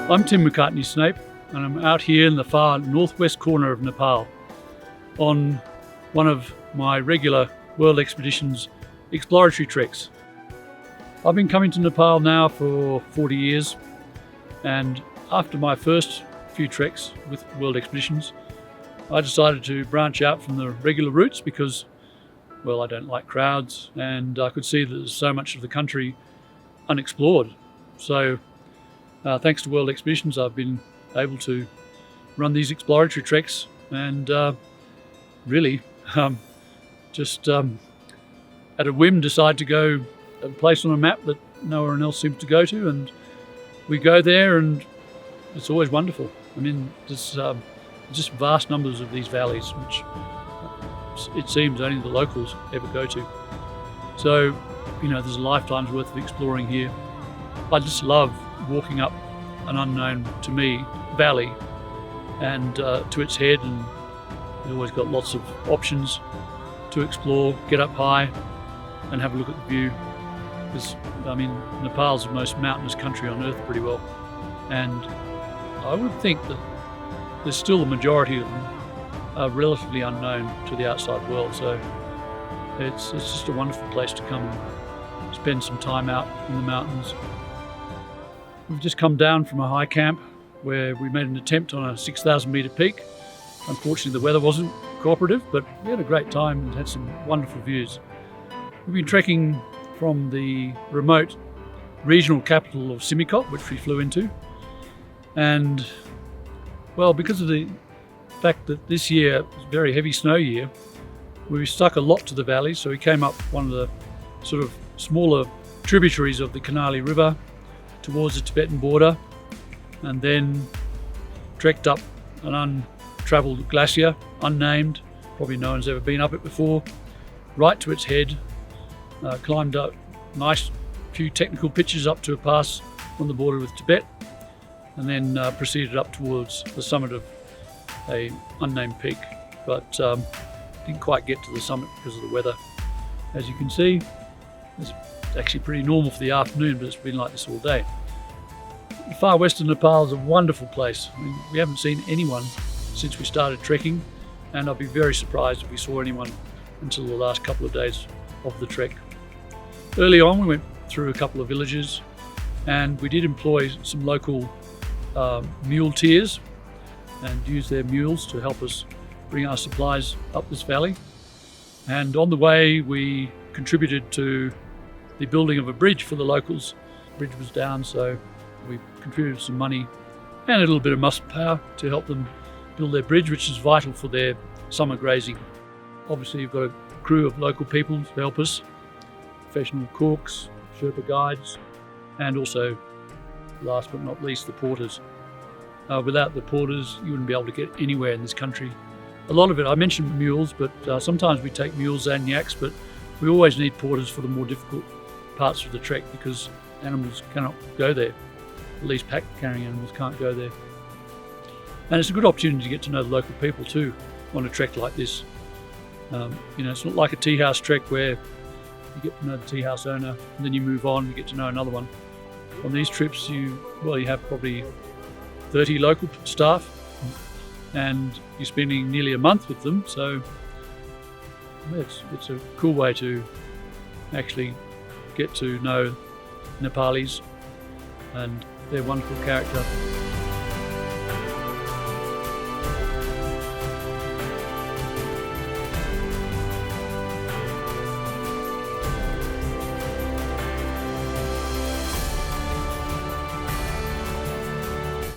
I'm Tim Macartney-Snape, and I'm out here in the far northwest corner of Nepal on one of my regular World Expeditions exploratory treks. I've been coming to Nepal now for 40 years, and after my first few treks with World Expeditions, I decided to branch out from the regular routes because, well, I don't like crowds, and I could see that there's so much of the country unexplored. So thanks to World Expeditions, I've been able to run these exploratory treks and really just at a whim decide to go a place on a map that no one else seems to go to, and we go there and it's always wonderful. I mean, there's just vast numbers of these valleys which it seems only the locals ever go to. So, you know, there's a lifetime's worth of exploring here. I just love walking up an unknown, to me, valley and to its head, and we've always got lots of options to explore, get up high and have a look at the view. Because, I mean, Nepal's the most mountainous country on earth pretty well, and I would think that there's still a majority of them are relatively unknown to the outside world, so it's just a wonderful place to come and spend some time out in the mountains. We've just come down from a high camp where we made an attempt on a 6,000 metre peak. Unfortunately, the weather wasn't cooperative, but we had a great time and had some wonderful views. We've been trekking from the remote regional capital of Simikot, which we flew into, and well, because of the fact that this year was a very heavy snow year, we stuck a lot to the valley, so we came up one of the sort of smaller tributaries of the Kanali River towards the Tibetan border, and then trekked up an untravelled glacier, unnamed, probably no one's ever been up it before, right to its head, climbed up nice few technical pitches up to a pass on the border with Tibet, and then proceeded up towards the summit of a unnamed peak, but didn't quite get to the summit because of the weather. As you can see, it's actually pretty normal for the afternoon, but it's been like this all day. The far western Nepal is a wonderful place. I mean, we haven't seen anyone since we started trekking, and I'd be very surprised if we saw anyone until the last couple of days of the trek. Early on, we went through a couple of villages, and we did employ some local muleteers and use their mules to help us bring our supplies up this valley. And on the way, we contributed to the building of a bridge for the locals. The bridge was down, so we contributed some money and a little bit of muscle power to help them build their bridge, which is vital for their summer grazing. Obviously, you've got a crew of local people to help us, professional cooks, Sherpa guides, and also, last but not least, the porters. Without the porters, you wouldn't be able to get anywhere in this country. A lot of it, I mentioned mules, but sometimes we take mules and yaks, but we always need porters for the more difficult parts of the trek because animals cannot go there. At least pack-carrying animals can't go there. And it's a good opportunity to get to know the local people too on a trek like this. You know, it's not like a tea house trek where you get to know the tea house owner and then you move on, you get to know another one. On these trips, you have probably 30 local staff, and you're spending nearly a month with them, so it's a cool way to actually get to know Nepalis and their wonderful character.